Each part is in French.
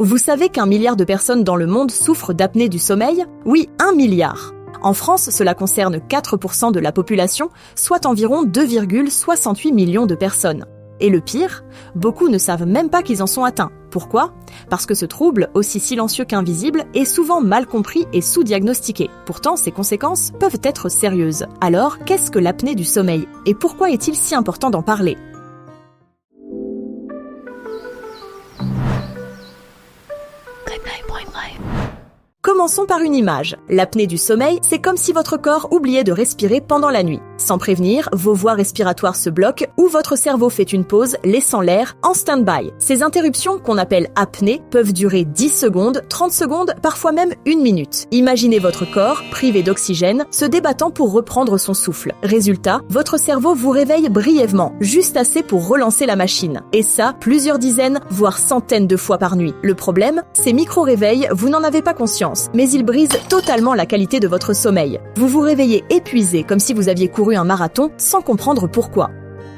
Vous savez qu'1 milliard de personnes dans le monde souffrent d'apnée du sommeil? Oui, 1 milliard. En France, cela concerne 4% de la population, soit environ 2,68 millions de personnes. Et le pire, beaucoup ne savent même pas qu'ils en sont atteints. Pourquoi? Parce que ce trouble, aussi silencieux qu'invisible, est souvent mal compris et sous-diagnostiqué. Pourtant, ses conséquences peuvent être sérieuses. Alors, qu'est-ce que l'apnée du sommeil? Et pourquoi est-il si important d'en parler? Commençons par une image. L'apnée du sommeil, c'est comme si votre corps oubliait de respirer pendant la nuit. Sans prévenir, vos voies respiratoires se bloquent ou votre cerveau fait une pause, laissant l'air en stand-by. Ces interruptions, qu'on appelle apnée, peuvent durer 10 secondes, 30 secondes, parfois même 1 minute. Imaginez votre corps, privé d'oxygène, se débattant pour reprendre son souffle. Résultat, votre cerveau vous réveille brièvement, juste assez pour relancer la machine. Et ça, plusieurs dizaines, voire centaines de fois par nuit. Le problème, ces micro-réveils, vous n'en avez pas conscience, mais ils brisent totalement la qualité de votre sommeil. Vous vous réveillez épuisé, comme si vous aviez couru un marathon, sans comprendre pourquoi.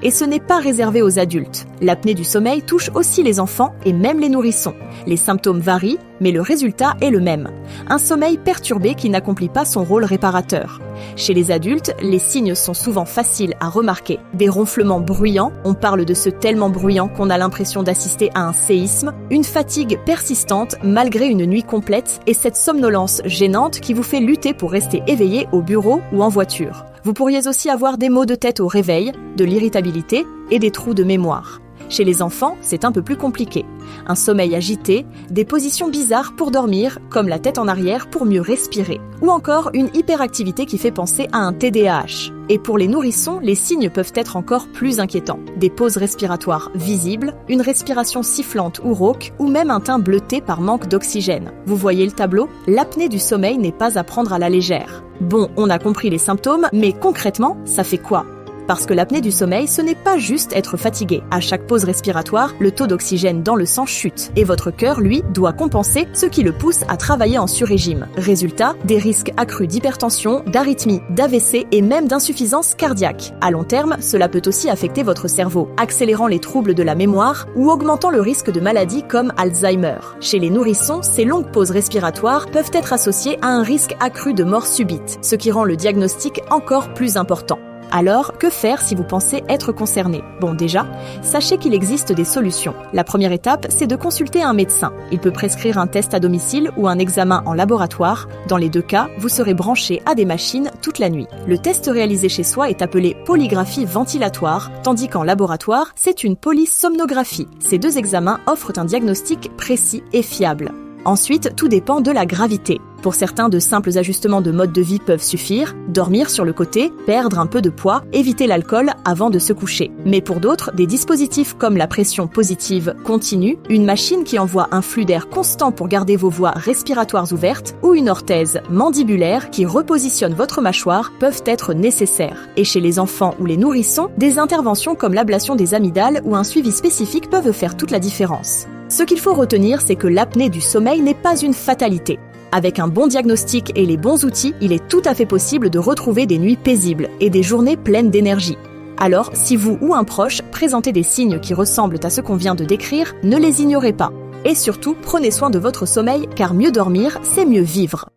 Et ce n'est pas réservé aux adultes. L'apnée du sommeil touche aussi les enfants et même les nourrissons. Les symptômes varient, mais le résultat est le même. Un sommeil perturbé qui n'accomplit pas son rôle réparateur. Chez les adultes, les signes sont souvent faciles à remarquer. Des ronflements bruyants, on parle de ceux tellement bruyants qu'on a l'impression d'assister à un séisme, une fatigue persistante malgré une nuit complète et cette somnolence gênante qui vous fait lutter pour rester éveillé au bureau ou en voiture. Vous pourriez aussi avoir des maux de tête au réveil, de l'irritabilité et des trous de mémoire. Chez les enfants, c'est un peu plus compliqué. Un sommeil agité, des positions bizarres pour dormir, comme la tête en arrière pour mieux respirer. Ou encore une hyperactivité qui fait penser à un TDAH. Et pour les nourrissons, les signes peuvent être encore plus inquiétants. Des pauses respiratoires visibles, une respiration sifflante ou rauque, ou même un teint bleuté par manque d'oxygène. Vous voyez le tableau? L'apnée du sommeil n'est pas à prendre à la légère. Bon, on a compris les symptômes, mais concrètement, ça fait quoi? Parce que l'apnée du sommeil, ce n'est pas juste être fatigué. À chaque pause respiratoire, le taux d'oxygène dans le sang chute. Et votre cœur, lui, doit compenser, ce qui le pousse à travailler en sur-régime. Résultat, des risques accrus d'hypertension, d'arythmie, d'AVC et même d'insuffisance cardiaque. À long terme, cela peut aussi affecter votre cerveau, accélérant les troubles de la mémoire ou augmentant le risque de maladies comme Alzheimer. Chez les nourrissons, ces longues pauses respiratoires peuvent être associées à un risque accru de mort subite, ce qui rend le diagnostic encore plus important. Alors, que faire si vous pensez être concerné? Bon, déjà, sachez qu'il existe des solutions. La première étape, c'est de consulter un médecin. Il peut prescrire un test à domicile ou un examen en laboratoire. Dans les deux cas, vous serez branché à des machines toute la nuit. Le test réalisé chez soi est appelé polygraphie ventilatoire, tandis qu'en laboratoire, c'est une polysomnographie. Ces deux examens offrent un diagnostic précis et fiable. Ensuite, tout dépend de la gravité. Pour certains, de simples ajustements de mode de vie peuvent suffire, dormir sur le côté, perdre un peu de poids, éviter l'alcool avant de se coucher. Mais pour d'autres, des dispositifs comme la pression positive continue, une machine qui envoie un flux d'air constant pour garder vos voies respiratoires ouvertes ou une orthèse mandibulaire qui repositionne votre mâchoire peuvent être nécessaires. Et chez les enfants ou les nourrissons, des interventions comme l'ablation des amygdales ou un suivi spécifique peuvent faire toute la différence. Ce qu'il faut retenir, c'est que l'apnée du sommeil n'est pas une fatalité. Avec un bon diagnostic et les bons outils, il est tout à fait possible de retrouver des nuits paisibles et des journées pleines d'énergie. Alors, si vous ou un proche présentez des signes qui ressemblent à ce qu'on vient de décrire, ne les ignorez pas. Et surtout, prenez soin de votre sommeil, car mieux dormir, c'est mieux vivre.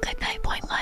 Good night, Point Life.